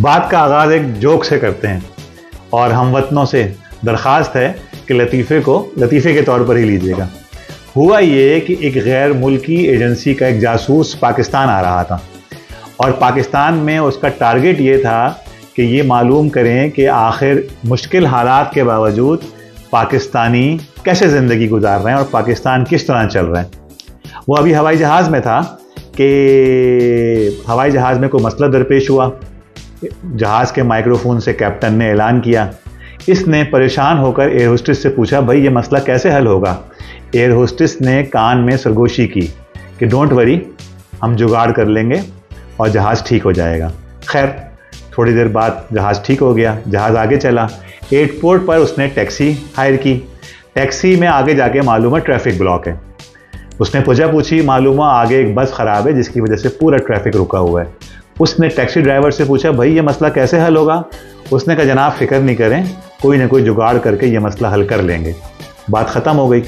बात का आगाज़ एक जोक से करते हैं और हमवतनों से दरख्वास्त है कि लतीफ़े के तौर पर ही लीजिएगा। हुआ ये कि एक गैर मुल्की एजेंसी का एक जासूस पाकिस्तान आ रहा था और पाकिस्तान में उसका टारगेट ये था कि ये मालूम करें कि आखिर मुश्किल हालात के बावजूद पाकिस्तानी कैसे ज़िंदगी गुजार रहे हैं और पाकिस्तान किस तरह चल रहा है। वो अभी हवाई जहाज़ में था कि हवाई जहाज़ में कोई मसला दरपेश हुआ। जहाज़ के माइक्रोफोन से कैप्टन ने ऐलान किया। इसने परेशान होकर एयर होस्टेस से पूछा, भाई ये मसला कैसे हल होगा। एयर होस्टेस ने कान में सरगोशी की कि डोंट वरी, हम जुगाड़ कर लेंगे और जहाज़ ठीक हो जाएगा। खैर थोड़ी देर बाद जहाज़ ठीक हो गया, जहाज़ आगे चला। एयरपोर्ट पर उसने टैक्सी हायर की। टैक्सी में आगे जाके मालूम है ट्रैफिक ब्लॉक है। उसने पूछी मालूम है आगे एक बस ख़राब है जिसकी वजह से पूरा ट्रैफिक रुका हुआ है। उसने टैक्सी ड्राइवर से पूछा, भाई ये मसला कैसे हल होगा। उसने कहा, जनाब फ़िक्र नहीं करें, कोई ना कोई जुगाड़ करके ये मसला हल कर लेंगे। बात ख़त्म हो गई।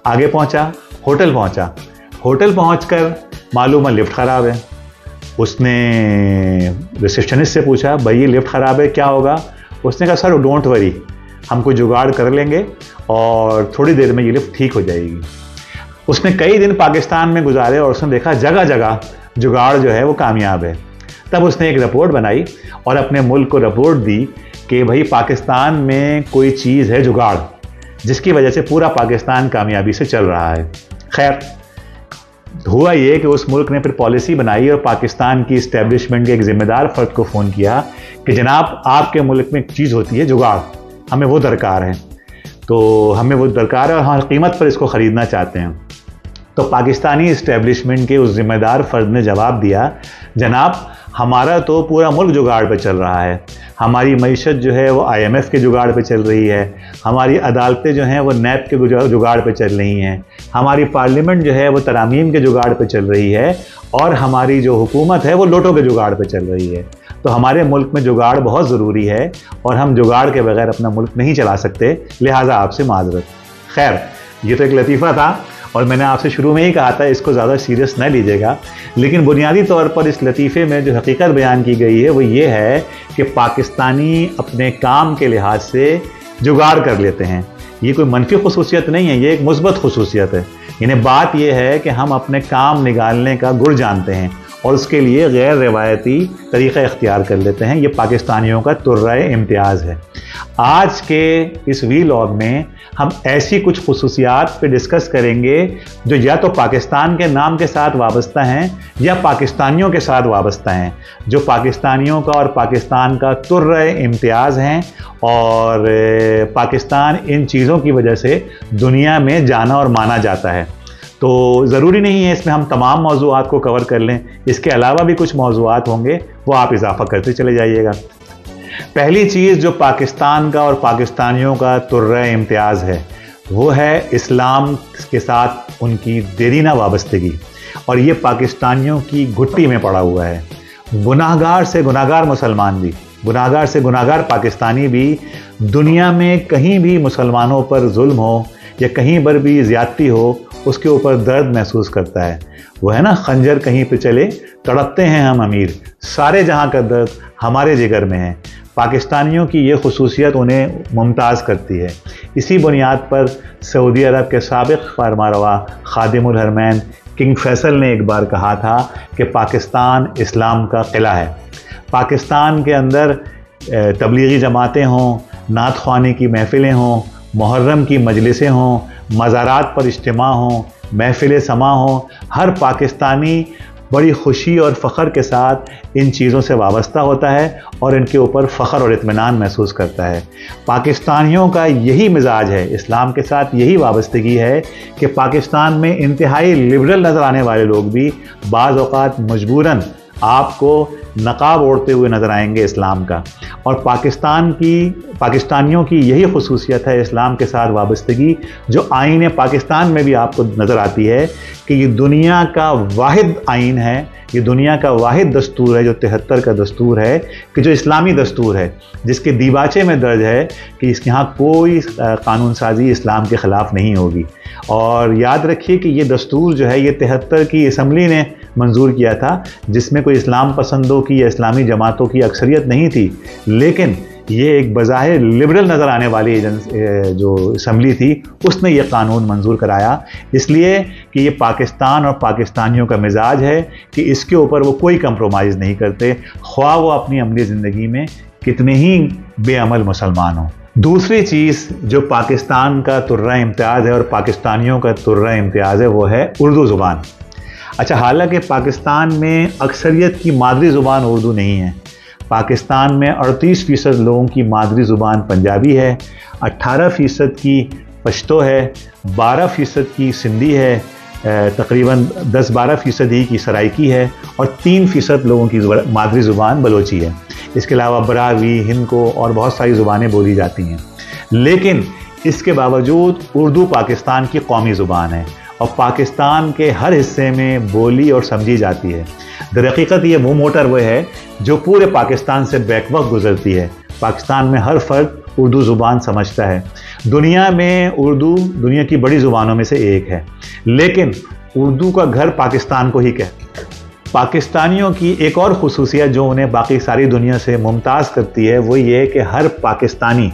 आगे पहुंचा, होटल पहुंचा। होटल पहुंचकर मालूम है लिफ्ट ख़राब है। उसने रिसेप्शनिस्ट से पूछा, भाई ये लिफ्ट ख़राब है, क्या होगा। उसने कहा, सर डोंट वरी, हम कोई जुगाड़ कर लेंगे और थोड़ी देर में ये लिफ्ट ठीक हो जाएगी। उसने कई दिन पाकिस्तान में गुजारे और उसने देखा जगह जगह जुगाड़ जो है वो कामयाब है। तब उसने एक रिपोर्ट बनाई और अपने मुल्क को रिपोर्ट दी कि भाई पाकिस्तान में कोई चीज़ है जुगाड़, जिसकी वजह से पूरा पाकिस्तान कामयाबी से चल रहा है। खैर हुआ ये कि उस मुल्क ने फिर पॉलिसी बनाई और पाकिस्तान की इस्टेब्लिशमेंट के एक ज़िम्मेदार फ़र्द को फ़ोन किया कि जनाब आपके मुल्क में एक चीज़ होती है जुगाड़, हमें वो दरकार है, तो हमें वो दरकार है और हम कीमत पर इसको ख़रीदना चाहते हैं। तो पाकिस्तानी इस्टेब्लिशमेंट के उस ज़िम्मेदार फ़र्द ने जवाब दिया, जनाब हमारा तो पूरा मुल्क जुगाड़ पे चल रहा है। हमारी मईशत जो है वो IMF के जुगाड़ पे चल रही है, हमारी अदालतें जो हैं वो NAP के जुगाड़ पे चल रही हैं, हमारी पार्लियामेंट जो है वो तरामीम के जुगाड़ पे चल रही है और हमारी जो हुकूमत है वो नोटों के जुगाड़ पे चल रही है। तो हमारे मुल्क में जुगाड़ बहुत ज़रूरी है और हम जुगाड़ के बगैर अपना मुल्क नहीं चला सकते, लिहाजा आपसे माजरत। खैर ये तो एक लतीफ़ा था और मैंने आपसे शुरू में ही कहा था इसको ज़्यादा सीरियस न लीजिएगा, लेकिन बुनियादी तौर पर इस लतीफ़े में जो हकीकत बयान की गई है वो ये है कि पाकिस्तानी अपने काम के लिहाज से जुगाड़ कर लेते हैं। ये कोई मनफी खुसूसियत नहीं है, ये एक मुस्बत खुसूसियत है। यानी बात यह है कि हम अपने काम निकालने का गुर जानते हैं और उसके लिए गैर रिवायती तरीक़ा इख्तियार कर लेते हैं। ये पाकिस्तानियों का तुर्राए इम्तियाज़ है। आज के इस वीलॉग में हम ऐसी कुछ खुसूसियात पे डिस्कस करेंगे जो या तो पाकिस्तान के नाम के साथ वाबस्ता हैं या पाकिस्तानियों के साथ वाबस्ता हैं, जो पाकिस्तानियों का और पाकिस्तान का तुर्राए इम्तियाज़ हैं और पाकिस्तान इन चीज़ों की वजह से दुनिया में जाना और माना जाता है। तो ज़रूरी नहीं है इसमें हम तमाम मौज़ूआत को कवर कर लें, इसके अलावा भी कुछ मौज़ूआत होंगे, वो आप इजाफ़ा करते चले जाइएगा। पहली चीज़ जो पाकिस्तान का और पाकिस्तानियों का तुर्राए इम्तियाज़ है वो है इस्लाम के साथ उनकी देरीना वाबस्तगी, और ये पाकिस्तानियों की घुट्टी में पड़ा हुआ है। गुनाहगार से गुनाहगार मुसलमान भी, गुनाहगार से गुनाहगार पाकिस्तानी भी दुनिया में कहीं भी मुसलमानों पर जुल्म हो या कहीं पर भी ज़्यादती हो उसके ऊपर दर्द महसूस करता है। वो है ना, खंजर कहीं पे चले तड़पते हैं हम अमीर, सारे जहां का दर्द हमारे जिगर में है। पाकिस्तानियों की ये खुसूसियत उन्हें मुमताज़ करती है। इसी बुनियाद पर सऊदी अरब के साबिक़ फरमारवा खादिमुल हरमैन किंग फैसल ने एक बार कहा था कि पाकिस्तान इस्लाम का किला है। पाकिस्तान के अंदर तबलीगी जमातें हों, नात ख्वानी की महफ़िलें हों, मुहर्रम की मजलिसें हों, मज़ारात पर इज्तिमा हों, महफ़िल समा हों, हर पाकिस्तानी बड़ी खुशी और फ़ख्र के साथ इन चीज़ों से वाबस्ता होता है और इनके ऊपर फ़ख्र और इत्मीनान महसूस करता है। पाकिस्तानियों का यही मिजाज है, इस्लाम के साथ यही वाबस्तगी है कि पाकिस्तान में इंतहाई लिबरल नज़र आने वाले लोग भी बाज़ औक़ात मजबूरन आपको नकाब ओढ़ते हुए नज़र आएंगे इस्लाम का। और पाकिस्तानियों की यही खुसूसियत है इस्लाम के साथ वाबस्तगी, जो आईन पाकिस्तान में भी आपको नज़र आती है कि ये दुनिया का वाहिद आईन है, ये दुनिया का वाहिद दस्तूर है जो 73 का दस्तूर है, कि जो इस्लामी दस्तूर है, जिसके दीवाचे में दर्ज है कि इसके यहाँ कोई कानून साजी इस्लाम के ख़िलाफ़ नहीं होगी। और याद रखिए कि ये दस्तूर जो है ये 73 की असम्बली ने मंजूर किया था, जिसमें कोई इस्लाम पसंदों की या इस्लामी जमातों की अक्सरियत नहीं थी, लेकिन ये एक बज़ाहिर लिबरल नज़र आने वाली जो असम्बली थी उसने ये कानून मंजूर कराया, इसलिए कि ये पाकिस्तान और पाकिस्तानियों का मिजाज है कि इसके ऊपर वो कोई कंप्रोमाइज़ नहीं करते, ख्वाह वो अपनी अमली ज़िंदगी में कितने ही बेअमल मुसलमान हों। दूसरी चीज़ जो पाकिस्तान का तुर्रा इम्तियाज़ है और पाकिस्तानियों का तुर्रा इम्तियाज़ है वो है उर्दू ज़ुबान। अच्छा, हालांकि पाकिस्तान में अक्सरियत की मादरी ज़ुबान उर्दू नहीं है। पाकिस्तान में 38% लोगों की मादरी ज़ुबान पंजाबी है, 18% की पश्तो है, 12% की सिंधी है, तकरीबन 10-12% ही की सराइकी है और 3% लोगों की मादरी ज़ुबान बलोची है। इसके अलावा बरावी, हिंदको और बहुत सारी ज़ुबानें बोली जाती हैं, लेकिन इसके बावजूद उर्दू पाकिस्तान की कौमी ज़ुबान है और पाकिस्तान के हर हिस्से में बोली और समझी जाती है। दरहकीकत ये वो मोटर वो है जो पूरे पाकिस्तान से बैकवक्त गुजरती है। पाकिस्तान में हर फर्द उर्दू ज़ुबान समझता है। दुनिया में उर्दू दुनिया की बड़ी ज़ुबानों में से एक है, लेकिन उर्दू का घर पाकिस्तान को ही कहते हैं। पाकिस्तानियों की एक और खुसूसियत जो उन्हें बाकी सारी दुनिया से मुमताज़ करती है वो ये है कि हर पाकिस्तानी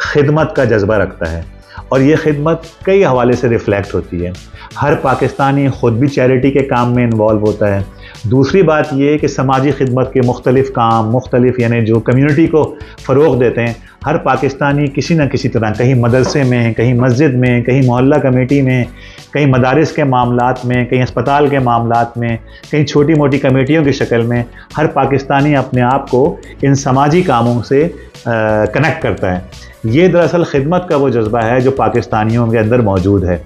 खिदमत का जज्बा रखता है और ये खिदमत कई हवाले से रिफ्लेक्ट होती है। हर पाकिस्तानी ख़ुद भी चैरिटी के काम में इन्वॉल्व होता है। दूसरी बात ये कि समाजी खिदमत के मुख्तलिफ़ काम, मुख्तलिफ़ यानी जो कम्यूनिटी को फ़रोग़ देते हैं, हर पाकिस्तानी किसी न किसी तरह कहीं मदरसे में, कहीं मस्जिद में, कहीं मोहल्ला कमेटी में, कहीं मदारिस के मामलात में, कहीं अस्पताल के मामलात में, कहीं छोटी मोटी कमेटियों की शक्ल में हर पाकिस्तानी अपने आप को इन समाजी कामों से कनेक्ट करता है। ये दरअसल खिदमत का वो जज्बा है जो पाकिस्तानियों के अंदर मौजूद है।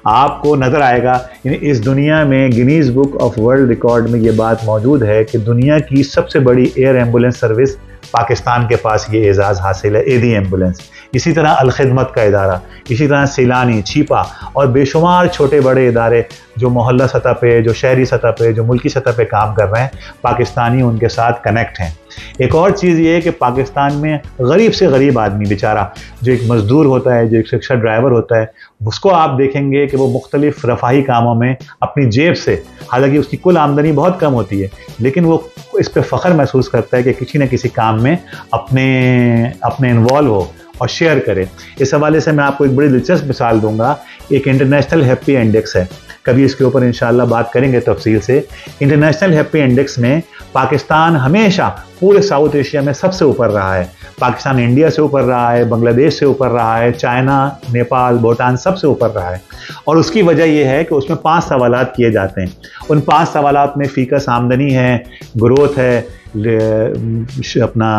आपको नज़र आएगा इस दुनिया में Guinness book of world record में ये बात मौजूद है कि दुनिया की सबसे बड़ी एयर एम्बुलेंस सर्विस पाकिस्तान के पास ये एजाज़ हासिल है, एदी एम्बुलेंस। इसी तरह अलखिदमत का इदारा, इसी तरह सीलानी, छीपा और बेशुमार छोटे बड़े इदारे जो मोहल्ला सतह पे, जो शहरी सतह पे, जो मुल्की सतह पे काम कर रहे हैं, पाकिस्तानी उनके साथ कनेक्ट हैं। एक और चीज़ ये है कि पाकिस्तान में गरीब से गरीब आदमी बेचारा जो एक मज़दूर होता है, जो एक रिक्शा ड्राइवर होता है, उसको आप देखेंगे कि वो मुख्तलिफ़ रफ़ाही कामों में अपनी जेब से, हालांकि उसकी कुल आमदनी बहुत कम होती है, लेकिन वो इस पर फ़ख्र महसूस करता है कि किसी न किसी काम में अपने इन्वॉल्व हो और शेयर करे। इस हवाले से मैं आपको एक बड़ी दिलचस्प मिसाल दूंगा। एक इंटरनेशनल हैप्पी इंडेक्स है, कभी इसके ऊपर इंशाल्लाह बात करेंगे तफसील से। इंटरनेशनल हैप्पी इंडेक्स में पाकिस्तान हमेशा पूरे साउथ एशिया में सबसे ऊपर रहा है। पाकिस्तान इंडिया से ऊपर रहा है, बांग्लादेश से ऊपर रहा है, चाइना, नेपाल, भूटान सबसे ऊपर रहा है। और उसकी वजह यह है कि उसमें 5 सवालात किए जाते हैं। उन 5 सवालात में फ़ीकस आमदनी है, ग्रोथ है, अपना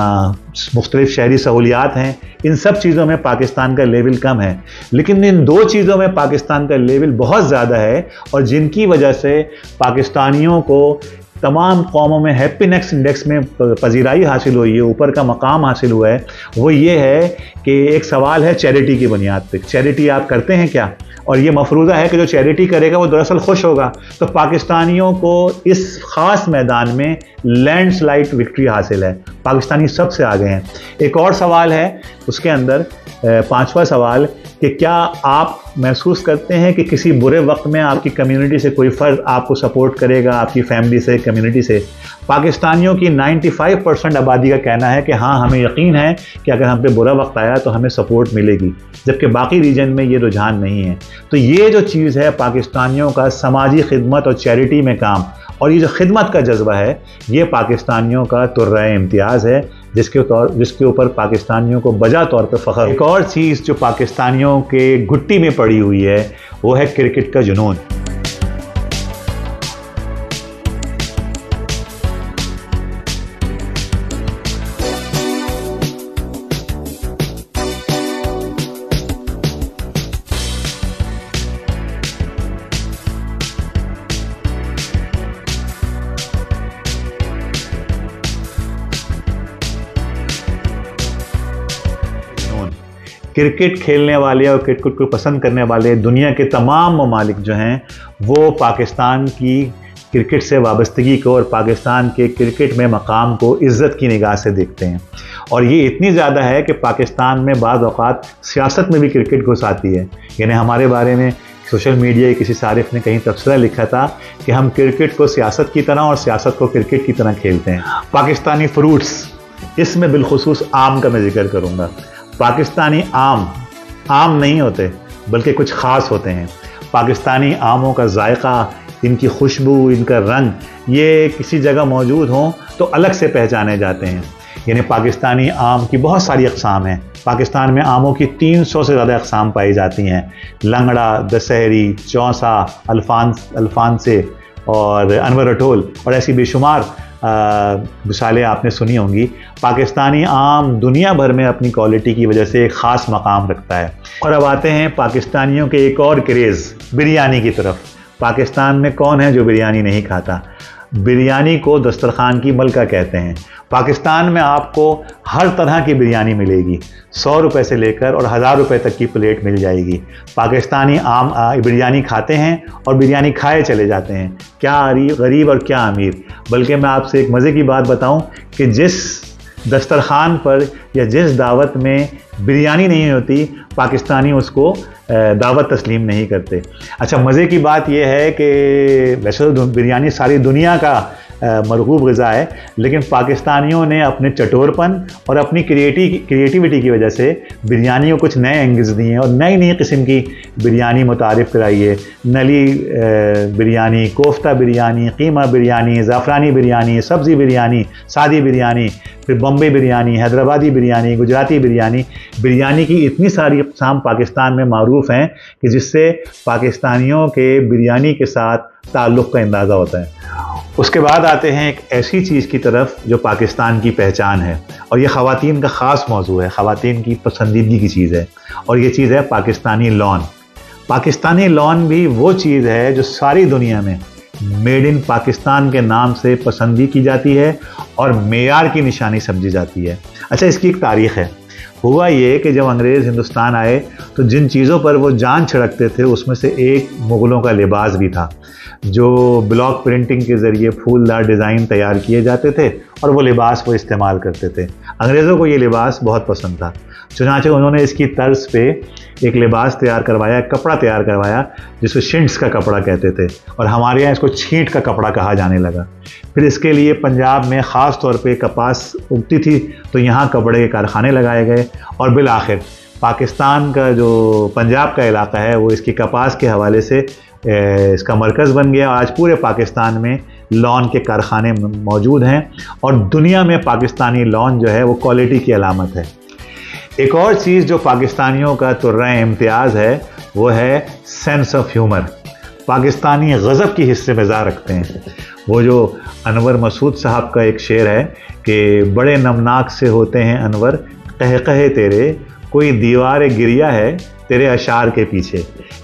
मुख्तलिफ शहरी सहूलियात हैं। इन सब चीज़ों में पाकिस्तान का लेवल कम है, लेकिन इन 2 चीज़ों में पाकिस्तान का लेवल बहुत ज़्यादा है और जिनकी वजह से पाकिस्तानियों को तमाम कौमों में हैप्पीनेस इंडेक्स में पजीराई हासिल हुई है, ऊपर का मकाम हासिल हुआ है। वो ये है कि एक सवाल है चैरिटी की बुनियाद पर, चैरिटी आप करते हैं क्या? और ये मफरूज़ा है कि जो चैरिटी करेगा वो दरअसल खुश होगा। तो पाकिस्तानियों को इस ख़ास मैदान में लैंडस्लाइड विक्ट्री हासिल है, पाकिस्तानी सबसे आगे हैं। एक और सवाल है उसके अंदर, 5वां सवाल, कि क्या आप महसूस करते हैं कि किसी बुरे वक्त में आपकी कम्युनिटी से कोई फ़र्द आपको सपोर्ट करेगा, आपकी फैमिली से, कम्युनिटी से? पाकिस्तानियों की 95% आबादी का कहना है कि हाँ, हमें यकीन है कि अगर हम पे बुरा वक्त आया तो हमें सपोर्ट मिलेगी, जबकि बाकी रीजन में ये रुझान नहीं है। तो ये जो चीज़ है पाकिस्तानियों का समाजी खिदमत और चैरिटी में काम, और ये जो खिदमत का जज्बा है, ये पाकिस्तानियों का तुर्रा इम्तियाज़ है, जिसके ऊपर पाकिस्तानियों को बजा तौर पर फ़ख्र। एक और चीज़ जो पाकिस्तानियों के घुट्टी में पड़ी हुई है वो है क्रिकेट का जुनून। क्रिकेट खेलने वाले और क्रिकेट को पसंद करने वाले दुनिया के तमाम ममालिक जो हैं वो पाकिस्तान की क्रिकेट से वाबस्तगी को और पाकिस्तान के क्रिकेट में मकाम को इज़्ज़त की निगाह से देखते हैं। और ये इतनी ज़्यादा है कि पाकिस्तान में बाज़ औक़ात सियासत में भी क्रिकेट घुस आती है। यानी हमारे बारे में सोशल मीडिया के किसी सारिफ ने कहीं तबसरा लिखा था कि हम क्रिकेट को सियासत की तरह और सियासत को क्रिकेट की तरह खेलते हैं। पाकिस्तानी फ्रूट्स, इसमें बिलखुसूस आम का मैं जिक्र करूँगा। पाकिस्तानी आम नहीं होते बल्कि कुछ ख़ास होते हैं। पाकिस्तानी आमों का जायका, इनकी खुशबू, इनका रंग, ये किसी जगह मौजूद हों तो अलग से पहचाने जाते हैं। यानी पाकिस्तानी आम की बहुत सारी अक़साम हैं। पाकिस्तान में आमों की 300 से ज़्यादा अक़साम पाई जाती हैं। लंगड़ा, दशहरी, चौसा, अल्फांसे और अनवर अटोल और ऐसी बेशुमार मिसालें आपने सुनी होंगी। पाकिस्तानी आम दुनिया भर में अपनी क्वालिटी की वजह से एक ख़ास मकाम रखता है। और अब आते हैं पाकिस्तानियों के एक और क्रेज़, बिरयानी की तरफ। पाकिस्तान में कौन है जो बिरयानी नहीं खाता? बिरयानी को दस्तरखान की मलका कहते हैं। पाकिस्तान में आपको हर तरह की बिरयानी मिलेगी। 100 रुपये से लेकर और 1000 रुपये तक की प्लेट मिल जाएगी। पाकिस्तानी आम बिरयानी खाते हैं और बिरयानी खाए चले जाते हैं। क्या गरीब और क्या अमीर। बल्कि मैं आपसे एक मज़े की बात बताऊं कि जिस दस्तरखान पर या जिस दावत में बिरयानी नहीं होती, पाकिस्तानी उसको दावत तस्लीम नहीं करते। अच्छा, मज़े की बात यह है कि वैसे तो बिरयानी सारी दुनिया का मरगूब ग़िज़ा है, लेकिन पाकिस्तानियों ने अपने चटोरपन और अपनी क्रिएटिविटी की वजह से बिरयानी को कुछ नए एंगल्स दिए हैं और नई नई किस्म की बिरयानी मुतारिफ़ कराई है। नली बिरयानी, कोफ्ता बिरयानी, कीमा बिरयानी, ज़ाफ़रानी बिरयानी, सब्ज़ी बिरयानी, सादी बिरयानी, फिर बम्बई बिरयानी, हैदराबादी बिरयानी, गुजराती बिरयानी। बिरयानी की इतनी सारी अक़साम पाकिस्तान में मारूफ़ हैं कि जिससे पाकिस्तानियों के बिरयानी के साथ ताल्लुक़ का अंदाज़ा होता है। उसके बाद आते हैं एक ऐसी चीज़ की तरफ जो पाकिस्तान की पहचान है, और ये ख़वातीन का ख़ास मौजू है, ख़वातीन की पसंदीदगी की चीज़ है, और ये चीज़ है पाकिस्तानी लॉन। पाकिस्तानी लॉन भी वो चीज़ है जो सारी दुनिया में मेड इन पाकिस्तान के नाम से पसंदी की जाती है और मेयार की निशानी समझी जाती है। अच्छा, इसकी एक तारीख़ है। हुआ ये कि जब अंग्रेज़ हिंदुस्तान आए तो जिन चीज़ों पर वो जान छिड़कते थे उसमें से एक मुग़लों का लिबास भी था, जो ब्लॉक प्रिंटिंग के ज़रिए फूलदार डिज़ाइन तैयार किए जाते थे और वो लिबास वो इस्तेमाल करते थे। अंग्रेज़ों को ये लिबास बहुत पसंद था, चुनांचे उन्होंने इसकी तर्ज पे एक लिबास तैयार करवाया, कपड़ा तैयार करवाया जिसको शिंट्स का कपड़ा कहते थे, और हमारे यहाँ इसको छींट का कपड़ा कहा जाने लगा। फिर इसके लिए पंजाब में ख़ास तौर पे कपास उगती थी तो यहाँ कपड़े के कारखाने लगाए गए, और बिल आखिर पाकिस्तान का जो पंजाब का इलाका है वो इसकी कपास के हवाले से इसका मरकज़ बन गया। आज पूरे पाकिस्तान में लॉन के कारखाने मौजूद हैं और दुनिया में पाकिस्तानी लॉन जो है वो क्वालिटी की अलामत है। एक और चीज़ जो पाकिस्तानियों का तुर्रा इम्तियाज़ है वो है सेंस ऑफ ह्यूमर। पाकिस्तानी गज़ब की हिस्से मिज़ाज रखते हैं। वो जो अनवर मसूद साहब का एक शेर है कि बड़े नमनाक से होते हैं अनवर, कह कहे तेरे, कोई दीवार गिरिया है तेरे अशार के पीछे।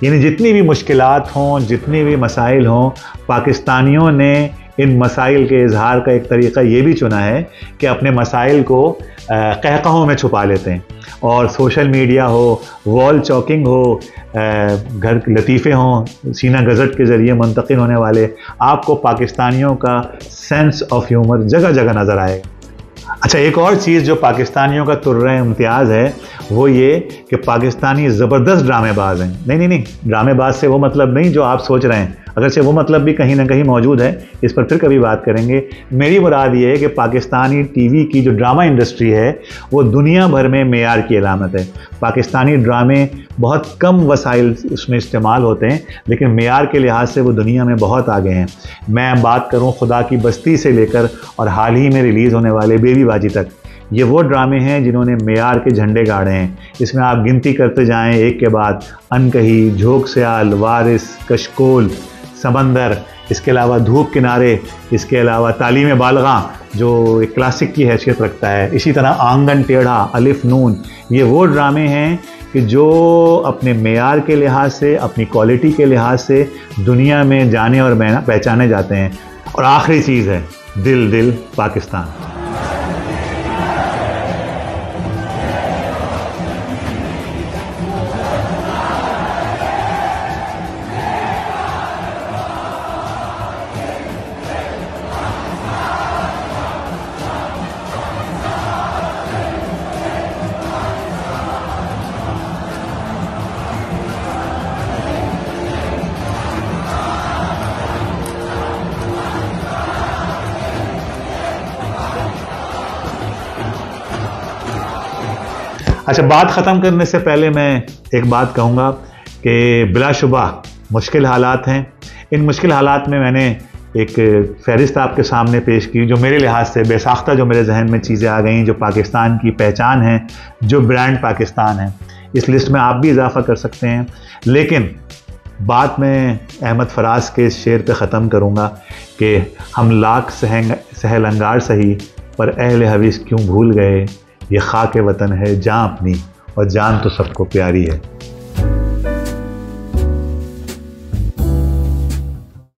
यानी जितनी भी मुश्किलात हों, जितनी भी मसाइल हों, पाकिस्तानियों ने इन मसाइल के इजहार का एक तरीक़ा ये भी चुना है कि अपने मसाइल को कहकहों में छुपा लेते हैं। और सोशल मीडिया हो, वॉल चॉकिंग हो, घर लतीफ़े हों, सीना गज़ट के ज़रिए मुंतकिल होने वाले, आपको पाकिस्तानियों का सेंस ऑफ ह्यूमर जगह जगह नज़र आएगा। अच्छा, एक और चीज़ जो पाकिस्तानियों का तुर्रा इम्तियाज़ है वो ये कि पाकिस्तानी ज़बरदस्त ड्रामेबाज हैं। नहीं, ड्रामेबाज से वो मतलब नहीं जो आप सोच रहे हैं, अगरचे वो मतलब भी कहीं ना कहीं मौजूद है, इस पर फिर कभी बात करेंगे। मेरी मुराद ये है कि पाकिस्तानी टीवी की जो ड्रामा इंडस्ट्री है वो दुनिया भर में मेयार की अलामत है। पाकिस्तानी ड्रामे बहुत कम वसाइल उसमें इस्तेमाल होते हैं, लेकिन मेयार के लिहाज से वो दुनिया में बहुत आगे हैं। मैं बात करूँ खुदा की बस्ती से लेकर और हाल ही में रिलीज़ होने वाले बेबी बाजी तक, ये वो ड्रामे हैं जिन्होंने मेयार के झंडे गाड़े हैं। इसमें आप गिनती करते जाएं एक के बाद, अनकही, झोंक सयाल, वारिस, कशकोल, समंदर, इसके अलावा धूप किनारे, इसके अलावा तालीम बालगा जो एक क्लासिक की हैसियत रखता है, इसी तरह आंगन टेढ़ा, अलिफ नून, ये वो ड्रामे हैं कि जो अपने मेयार के लिहाज से, अपनी क्वालिटी के लिहाज से दुनिया में जाने और पहचाने जाते हैं। और आखिरी चीज़ है दिल दिल पाकिस्तान। अच्छा, बात ख़त्म करने से पहले मैं एक बात कहूँगा कि बिलाशुबा मुश्किल हालात हैं। इन मुश्किल हालात में मैंने एक फ़हरिस्त आपके सामने पेश की जो मेरे लिहाज से बेसाख्ता, जो मेरे जहन में चीज़ें आ गई, जो पाकिस्तान की पहचान है, जो ब्रांड पाकिस्तान है। इस लिस्ट में आप भी इजाफ़ा कर सकते हैं, लेकिन बात मैं अहमद फराज के इस शेर पे ख़त्म करूँगा कि हम लाख सहल अंगार सही, पर अहले हवीस क्यों भूल गए, ये खाके वतन है जान अपनी और जान तो सबको प्यारी है।